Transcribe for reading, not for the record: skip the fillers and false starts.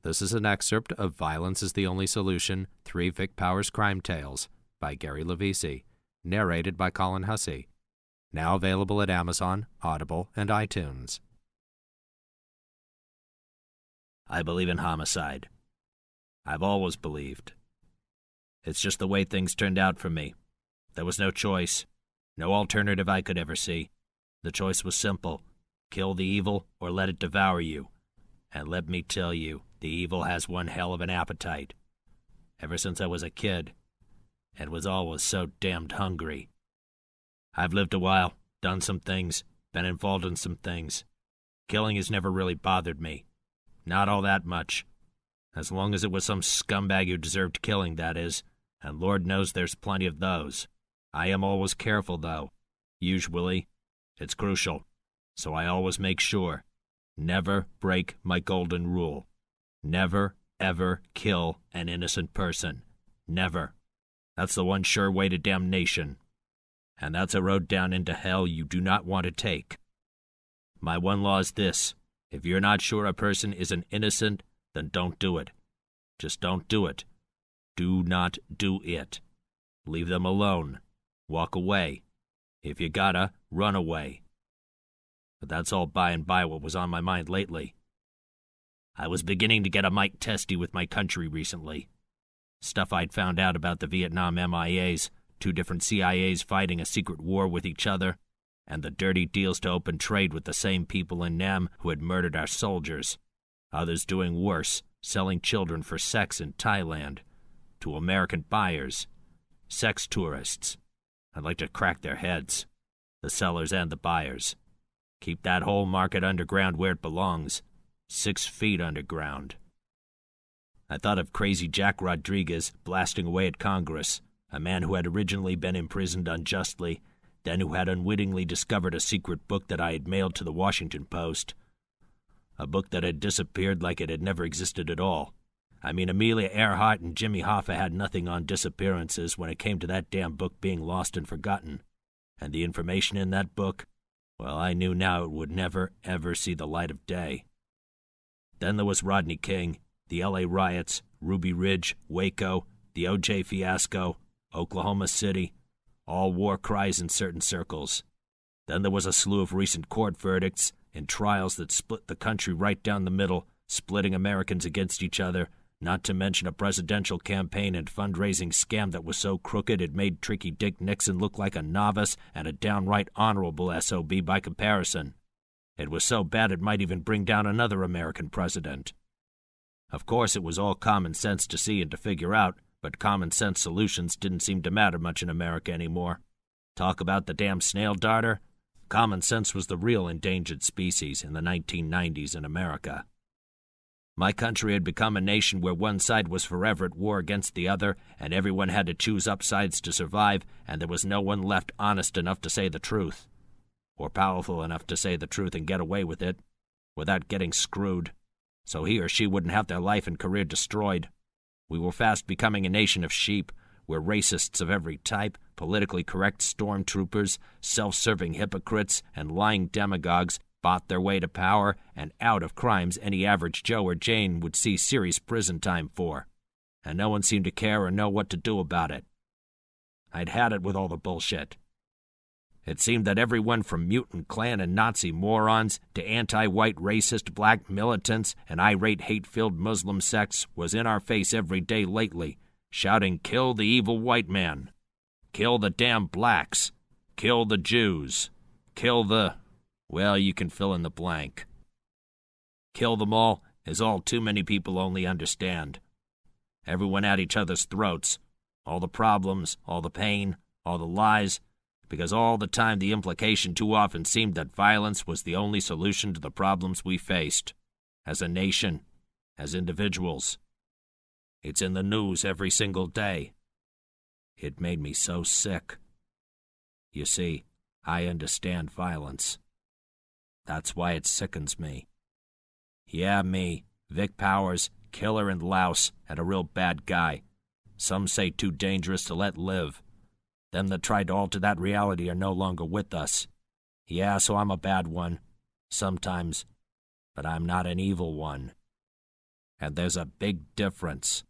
This is an excerpt of Violence is the Only Solution, 3 Vic Powers Crime Tales by Gary Lovisi, narrated by Colin Hussey. Now available at Amazon, Audible, and iTunes. I believe in homicide. I've always believed. It's just the way things turned out for me. There was no choice, no alternative I could ever see. The choice was simple: kill the evil or let it devour you. And let me tell you, the evil has one hell of an appetite. Ever since I was a kid, and was always so damned hungry. I've lived a while, done some things, been involved in some things. Killing has never really bothered me. Not all that much. As long as it was some scumbag who deserved killing, that is, and Lord knows there's plenty of those. I am always careful, though. Usually. It's crucial. So I always make sure. Never break my golden rule. Never, ever kill an innocent person. Never. That's the one sure way to damnation. And that's a road down into hell you do not want to take. My one law is this: if you're not sure a person is an innocent, then don't do it. Just don't do it. Do not do it. Leave them alone. Walk away. If you gotta, run away. But that's all by and by what was on my mind lately. I was beginning to get a mite testy with my country recently. Stuff I'd found out about the Vietnam MIAs, 2 different CIAs fighting a secret war with each other, and the dirty deals to open trade with the same people in Nam who had murdered our soldiers. Others doing worse, selling children for sex in Thailand to American buyers, sex tourists. I'd like to crack their heads, the sellers and the buyers. Keep that whole market underground where it belongs, 6 feet underground. I thought of Crazy Jack Rodriguez blasting away at Congress, a man who had originally been imprisoned unjustly, then who had unwittingly discovered a secret book that I had mailed to the Washington Post. A book that had disappeared like it had never existed at all. I mean, Amelia Earhart and Jimmy Hoffa had nothing on disappearances when it came to that damn book being lost and forgotten. And the information in that book, well, I knew now it would never, ever see the light of day. Then there was Rodney King, the L.A. riots, Ruby Ridge, Waco, the O.J. fiasco, Oklahoma City, all war cries in certain circles. Then there was a slew of recent court verdicts and trials that split the country right down the middle, splitting Americans against each other, not to mention a presidential campaign and fundraising scam that was so crooked it made Tricky Dick Nixon look like a novice and a downright honorable SOB by comparison. It was so bad it might even bring down another American president. Of course, it was all common sense to see and to figure out, but common sense solutions didn't seem to matter much in America anymore. Talk about the damn snail darter? Common sense was the real endangered species in the 1990s in America. My country had become a nation where one side was forever at war against the other, and everyone had to choose up sides to survive, and there was no one left honest enough to say the truth, or powerful enough to say the truth and get away with it, without getting screwed, so he or she wouldn't have their life and career destroyed. We were fast becoming a nation of sheep, where racists of every type, politically correct stormtroopers, self-serving hypocrites, and lying demagogues bought their way to power and out of crimes any average Joe or Jane would see serious prison time for, and no one seemed to care or know what to do about it. I'd had it with all the bullshit. It seemed that everyone from mutant Klan and Nazi morons to anti-white racist black militants and irate hate-filled Muslim sects was in our face every day lately, shouting, "Kill the evil white man! Kill the damn blacks! Kill the Jews! Kill the..." Well, you can fill in the blank. Kill them all is all too many people only understand. Everyone at each other's throats. All the problems, all the pain, all the lies, because all the time the implication too often seemed that violence was the only solution to the problems we faced, as a nation, as individuals. It's in the news every single day. It made me so sick. You see, I understand violence. That's why it sickens me. Yeah, me, Vic Powers, killer and louse, and a real bad guy. Some say too dangerous to let live. Them that tried to alter that reality are no longer with us. Yeah, so I'm a bad one. Sometimes. But I'm not an evil one. And there's a big difference.